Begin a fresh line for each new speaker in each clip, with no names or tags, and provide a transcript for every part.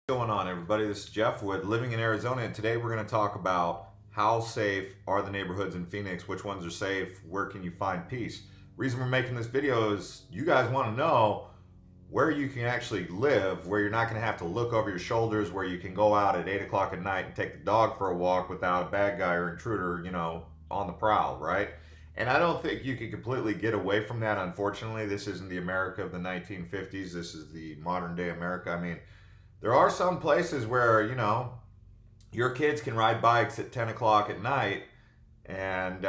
What's going on, everybody? This is Jeff with Living in Arizona, and today we're going to talk about how safe are the neighborhoods in Phoenix, which ones are safe, where can you find peace. Reason we're making this video is you guys want to know where you can actually live, where you're not going to have to look over your shoulders, where you can go out at 8 o'clock at night and take the dog for a walk without a bad guy or intruder, on the prowl, right? And I don't think you can completely get away from that, unfortunately. This isn't the America of the 1950s. This is the modern day America. I mean, there are some places where, your kids can ride bikes at 10 o'clock at night and,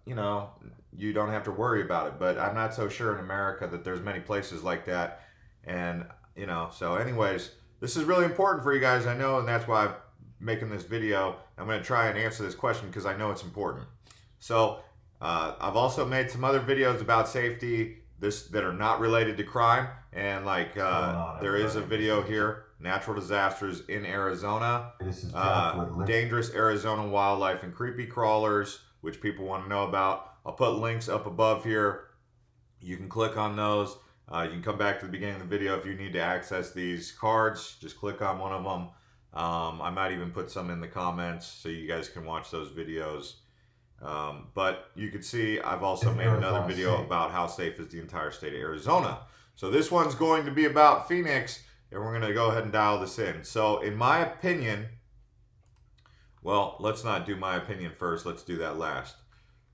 you don't have to worry about it. But I'm not so sure in America that there's many places like that. And, so anyways, this is really important for you guys, I know, and that's why I'm making this video. I'm going to try and answer this question because I know it's important. So I've also made some other videos about safety that are not related to crime, and there is a video here, natural disasters in Arizona, dangerous Arizona wildlife and creepy crawlers, which people want to know about. I'll put links up above here. You can click on those. You can come back to the beginning of the video if you need to access these cards. Just click on one of them. I might even put some in the comments so you guys can watch those videos. But you can see I've also made another video about how safe is the entire state of Arizona. So this one's going to be about Phoenix, and we're going to go ahead and dial this in. So in my opinion, well, let's not do my opinion first. Let's do that last.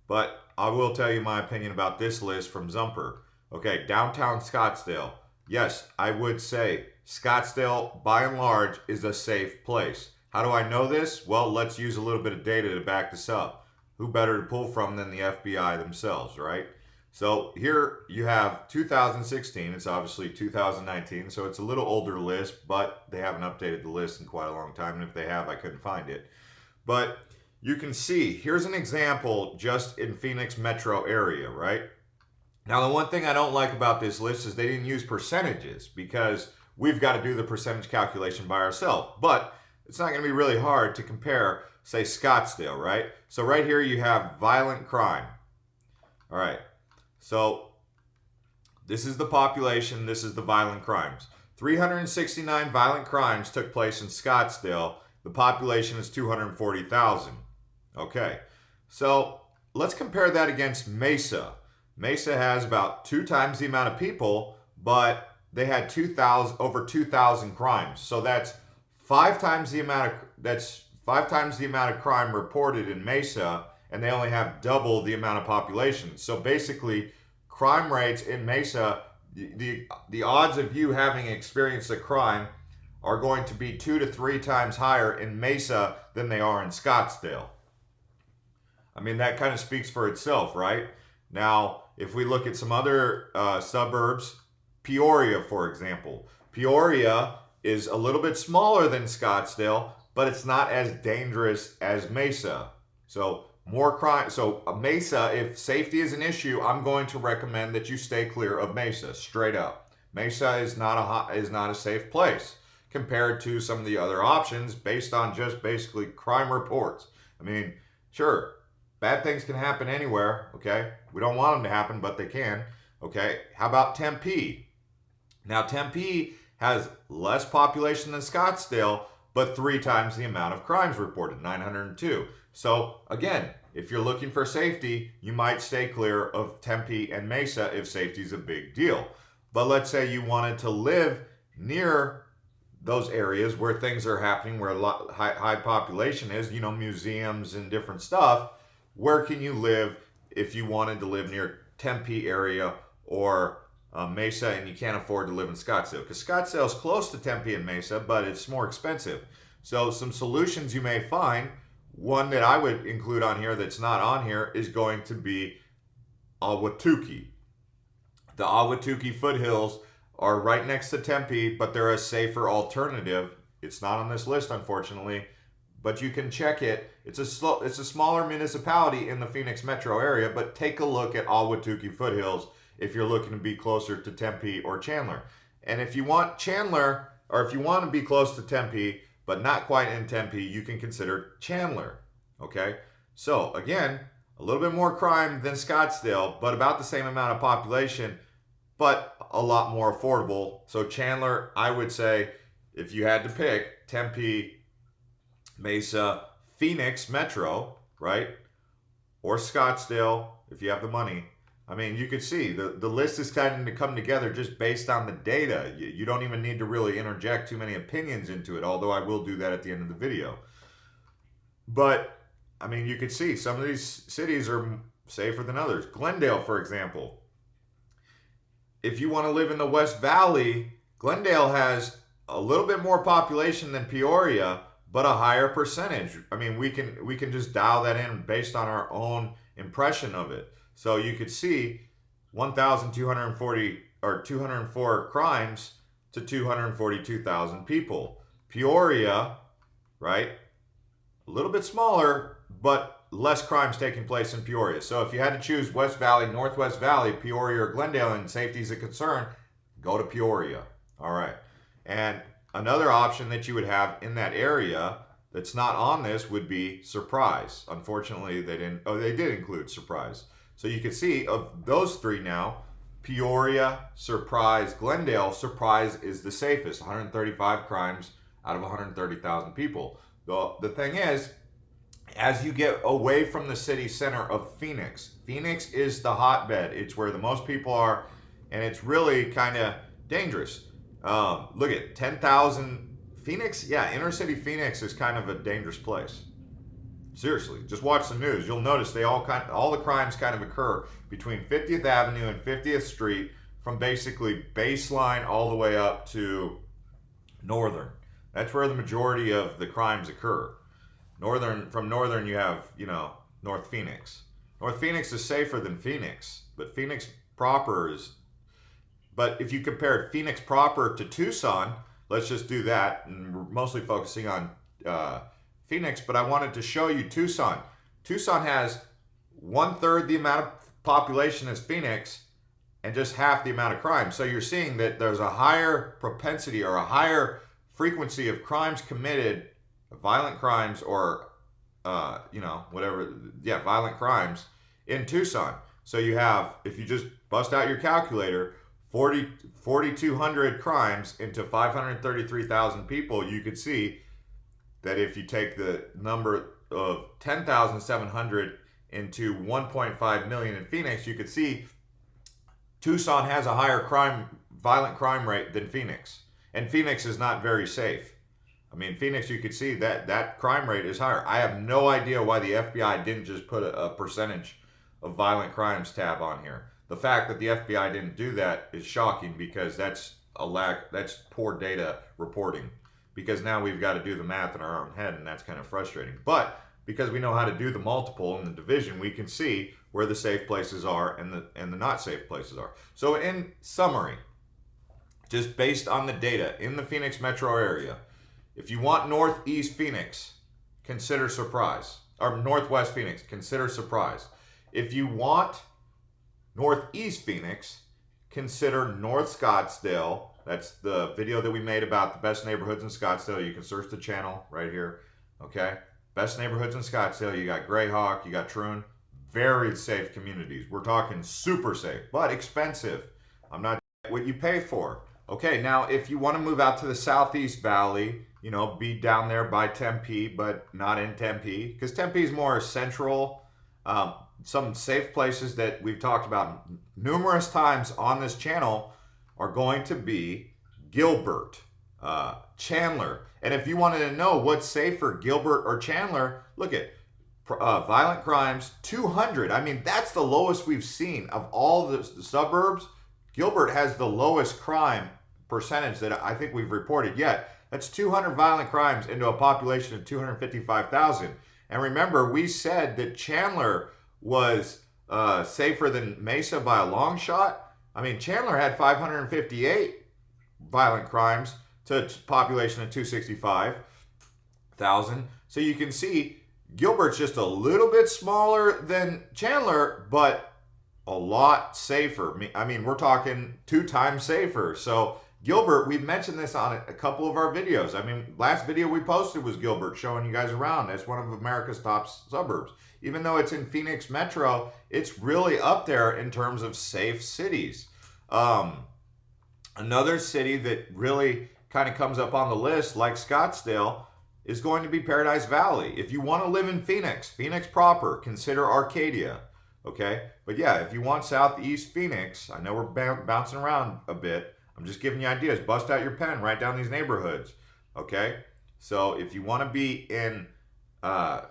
But I will tell you my opinion about this list from Zumper. Okay, downtown Scottsdale. Yes, I would say Scottsdale, by and large, is a safe place. How do I know this? Well, let's use a little bit of data to back this up. Who better to pull from than the FBI themselves, right? So here you have 2016. It's obviously 2019, so it's a little older list, but they haven't updated the list in quite a long time. And if they have, I couldn't find it. But you can see, here's an example just in Phoenix metro area, right? Now, the one thing I don't like about this list is they didn't use percentages because we've got to do the percentage calculation by ourselves. But it's not going to be really hard to compare, say, Scottsdale, right? So right here you have violent crime. All right. So this is the population. This is the violent crimes. 369 violent crimes took place in Scottsdale. The population is 240,000. Okay. So let's compare that against Mesa. Mesa has about 2 times the amount of people, but they had over 2,000 crimes. So that's 5 times the amount of crime reported in Mesa, and they only have double the amount of population. So basically, crime rates in Mesa, the odds of you having experienced a crime are going to be 2 to 3 times higher in Mesa than they are in Scottsdale. I mean, that kind of speaks for itself, right? Now, if we look at some other suburbs, Peoria, for example. Peoria is a little bit smaller than Scottsdale, but it's not as dangerous as Mesa. So more crime. So Mesa, if safety is an issue, I'm going to recommend that you stay clear of Mesa, straight up. Mesa is not a safe place compared to some of the other options based on just basically crime reports. I mean, sure, bad things can happen anywhere, okay? We don't want them to happen, but they can, okay? How about Tempe? Now, Tempe has less population than Scottsdale, but 3 times the amount of crimes reported, 902. So again, if you're looking for safety, you might stay clear of Tempe and Mesa if safety is a big deal. But let's say you wanted to live near those areas where things are happening, where high population is, museums and different stuff. Where can you live if you wanted to live near Tempe area or Mesa and you can't afford to live in Scottsdale? Because Scottsdale is close to Tempe and Mesa, but it's more expensive. So some solutions you may find, one that I would include on here that's not on here is going to be Ahwatukee. The Ahwatukee foothills are right next to Tempe, but they're a safer alternative. It's not on this list, unfortunately, but you can check it. It's a smaller municipality in the Phoenix metro area, but take a look at Ahwatukee foothills if you're looking to be closer to Tempe or Chandler. And if you want Chandler, or if you want to be close to Tempe, but not quite in Tempe, you can consider Chandler, okay? So again, a little bit more crime than Scottsdale, but about the same amount of population, but a lot more affordable. So Chandler, I would say, if you had to pick Tempe, Mesa, Phoenix Metro, right? Or Scottsdale, if you have the money. I mean, you could see the list is kind of to come together just based on the data. You don't even need to really interject too many opinions into it, although I will do that at the end of the video. But, I mean, you could see some of these cities are safer than others. Glendale, for example. If you want to live in the West Valley, Glendale has a little bit more population than Peoria, but a higher percentage. I mean, we can just dial that in based on our own impression of it. So you could see 1,240 or 204 crimes to 242,000 people. Peoria, right? A little bit smaller, but less crimes taking place in Peoria. So if you had to choose West Valley, Northwest Valley, Peoria, or Glendale, and safety is a concern, go to Peoria. All right. And another option that you would have in that area that's not on this would be Surprise. Unfortunately, they didn't. Oh, they did include Surprise. So you can see of those three now, Peoria, Surprise, Glendale. Surprise is the safest, 135 crimes out of 130,000 people. The thing is, as you get away from the city center of Phoenix, Phoenix is the hotbed. It's where the most people are, and it's really kind of dangerous. Look at 10,000 Phoenix. Yeah, inner city Phoenix is kind of a dangerous place. Seriously, just watch the news. You'll notice all the crimes kind of occur between 50th Avenue and 50th Street, from basically Baseline all the way up to Northern. That's where the majority of the crimes occur. From Northern, you have, North Phoenix. North Phoenix is safer than Phoenix, but Phoenix proper is. But if you compare Phoenix proper to Tucson, let's just do that, and we're mostly focusing on Phoenix, but I wanted to show you Tucson. Tucson has 1/3 the amount of population as Phoenix and just half the amount of crime. So you're seeing that there's a higher propensity or a higher frequency of crimes committed, violent crimes or, violent crimes in Tucson. So you have, if you just bust out your calculator, 4,200 crimes into 533,000 people, you could see that if you take the number of 10,700 into 1.5 million in Phoenix, you could see Tucson has a higher violent crime rate than Phoenix. And Phoenix is not very safe. I mean, Phoenix, you could see that crime rate is higher. I have no idea why the FBI didn't just put a percentage of violent crimes tab on here. The fact that the FBI didn't do that is shocking, because that's poor data reporting. Because now we've got to do the math in our own head, and that's kind of frustrating. But because we know how to do the multiple and the division, we can see where the safe places are and the not safe places are. So in summary, just based on the data in the Phoenix metro area, if you want Northeast Phoenix, consider Surprise. Or Northwest Phoenix, consider Surprise. If you want Northeast Phoenix, consider North Scottsdale. That's the video that we made about the best neighborhoods in Scottsdale. You can search the channel right here. Okay. Best neighborhoods in Scottsdale. You got Greyhawk, you got Troon. Very safe communities. We're talking super safe, but expensive. I'm not what you pay for. Okay, now if you want to move out to the Southeast Valley, be down there by Tempe, but not in Tempe, because Tempe is more central. Some safe places that we've talked about numerous times on this channel are going to be Gilbert, Chandler. And if you wanted to know what's safer, Gilbert or Chandler, look at violent crimes, 200. I mean, that's the lowest we've seen of all the suburbs. Gilbert has the lowest crime percentage that I think we've reported yet. That's 200 violent crimes into a population of 255,000. And remember, we said that Chandler was safer than Mesa by a long shot. I mean, Chandler had 558 violent crimes to a population of 265,000. So you can see Gilbert's just a little bit smaller than Chandler, but a lot safer. I mean, we're talking 2 times safer. So Gilbert, we've mentioned this on a couple of our videos. I mean, last video we posted was Gilbert, showing you guys around. That's one of America's top suburbs. Even though it's in Phoenix Metro, it's really up there in terms of safe cities. Another city that really kind of comes up on the list, like Scottsdale, is going to be Paradise Valley. If you want to live in Phoenix proper, consider Arcadia, okay? But yeah, if you want Southeast Phoenix, I know we're bouncing around a bit. I'm just giving you ideas. Bust out your pen, write down these neighborhoods, okay? So if you want to be in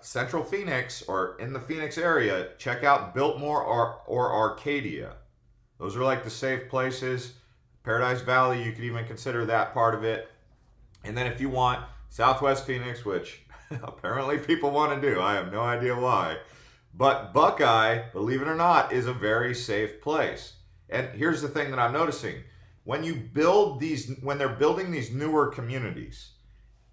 Central Phoenix or in the Phoenix area, check out Biltmore or Arcadia. Those are like the safe places. Paradise Valley, you could even consider that part of it. And then if you want Southwest Phoenix, which apparently people want to do, I have no idea why, but Buckeye, believe it or not, is a very safe place. And here's the thing that I'm noticing. When they're building these newer communities,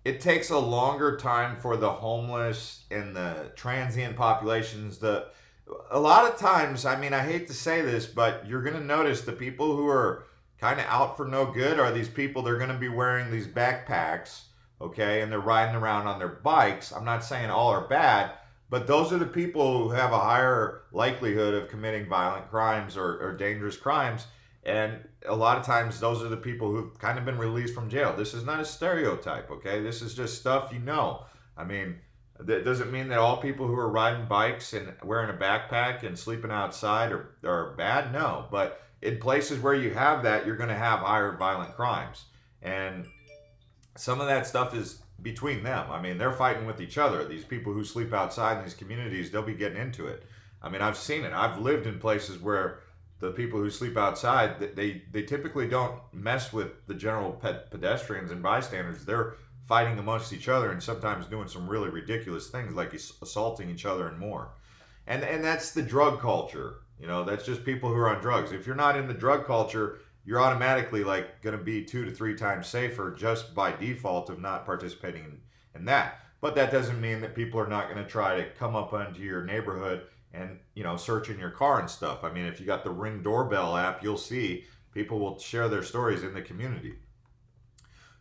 it takes a longer time for the homeless and the transient populations. A lot of times, I mean, I hate to say this, but you're going to notice the people who are kind of out for no good are these people. They're going to be wearing these backpacks, okay, and they're riding around on their bikes. I'm not saying all are bad, but those are the people who have a higher likelihood of committing violent crimes or dangerous crimes. And a lot of times, those are the people who've kind of been released from jail. This is not a stereotype, okay? This is just stuff you know. I mean, that doesn't mean that all people who are riding bikes and wearing a backpack and sleeping outside are bad. No, but in places where you have that, you're going to have higher violent crimes. And some of that stuff is between them. I mean, they're fighting with each other. These people who sleep outside in these communities, they'll be getting into it. I mean, I've seen it. I've lived in places where the people who sleep outside, they typically don't mess with the general pedestrians and bystanders. They're fighting amongst each other and sometimes doing some really ridiculous things like assaulting each other and more. And that's the drug culture. You know, that's just people who are on drugs. If you're not in the drug culture, you're automatically like going to be 2 to 3 times safer just by default of not participating in that. But that doesn't mean that people are not going to try to come up onto your neighborhood and, you know, search in your car and stuff. I mean, if you got the Ring doorbell app, you'll see people will share their stories in the community.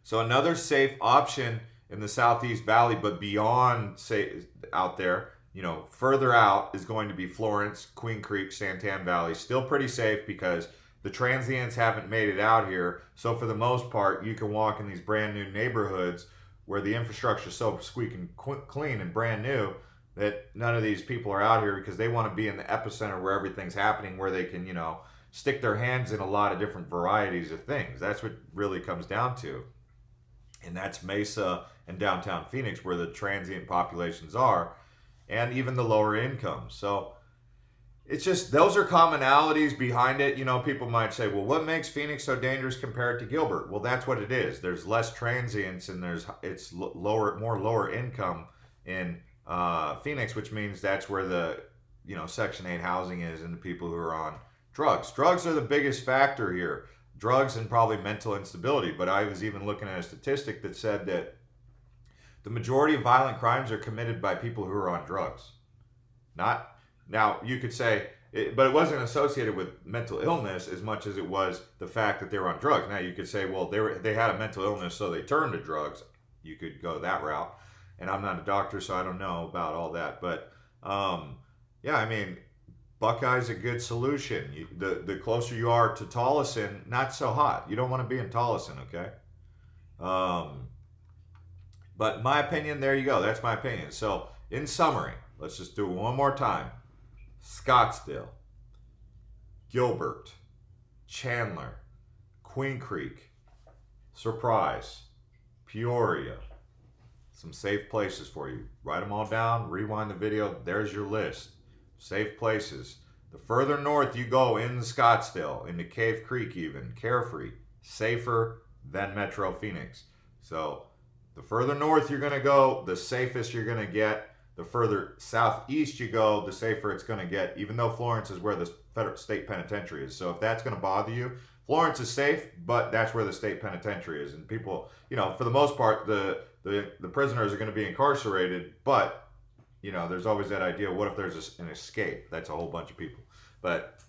So another safe option in the Southeast Valley, but beyond, say, out there, you know, further out is going to be Florence, Queen Creek, Santan Valley. Still pretty safe because the transients haven't made it out here. So for the most part, you can walk in these brand new neighborhoods where the infrastructure is so squeaking clean and brand new that none of these people are out here because they want to be in the epicenter where everything's happening, where they can, you know, stick their hands in a lot of different varieties of things. That's what really comes down to. And that's Mesa and downtown Phoenix, where the transient populations are, and even the lower income. So it's just, those are commonalities behind it. You know, people might say, well, what makes Phoenix so dangerous compared to Gilbert? Well, that's what it is. There's less transients and it's more lower income in Phoenix, which means that's where the, you know, Section 8 housing is and the people who are on drugs. Drugs are the biggest factor here. Drugs and probably mental instability. But I was even looking at a statistic that said that the majority of violent crimes are committed by people who are on drugs. Now, you could say, but it wasn't associated with mental illness as much as it was the fact that they were on drugs. Now, you could say, well, they had a mental illness, so they turned to drugs. You could go that route. And I'm not a doctor, so I don't know about all that. But, yeah, I mean, Buckeye's a good solution. The closer you are to Tolleson, not so hot. You don't want to be in Tolleson, okay? But my opinion, there you go. That's my opinion. So, in summary, let's just do it one more time. Scottsdale, Gilbert, Chandler, Queen Creek, Surprise, Peoria. Some safe places for you. Write them all down, rewind the video. There's your list. Safe places. The further north you go in Scottsdale, into Cave Creek even, Carefree, safer than Metro Phoenix. So the further north you're going to go, the safest you're going to get. The further southeast you go, the safer it's going to get, even though Florence is where the federal state penitentiary is. So if that's going to bother you, Florence is safe, but that's where the state penitentiary is. And people, you know, for the most part, the prisoners are going to be incarcerated, but, you know, there's always that idea, what if there's an escape? That's a whole bunch of people. But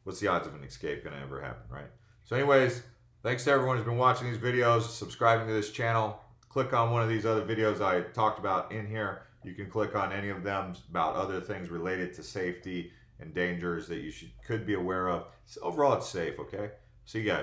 what's the odds of an escape going to ever happen, right? So anyways, thanks to everyone who's been watching these videos, subscribing to this channel. Click on one of these other videos I talked about in here. You can click on any of them about other things related to safety and dangers that you could be aware of. So overall, it's safe, okay? See you guys.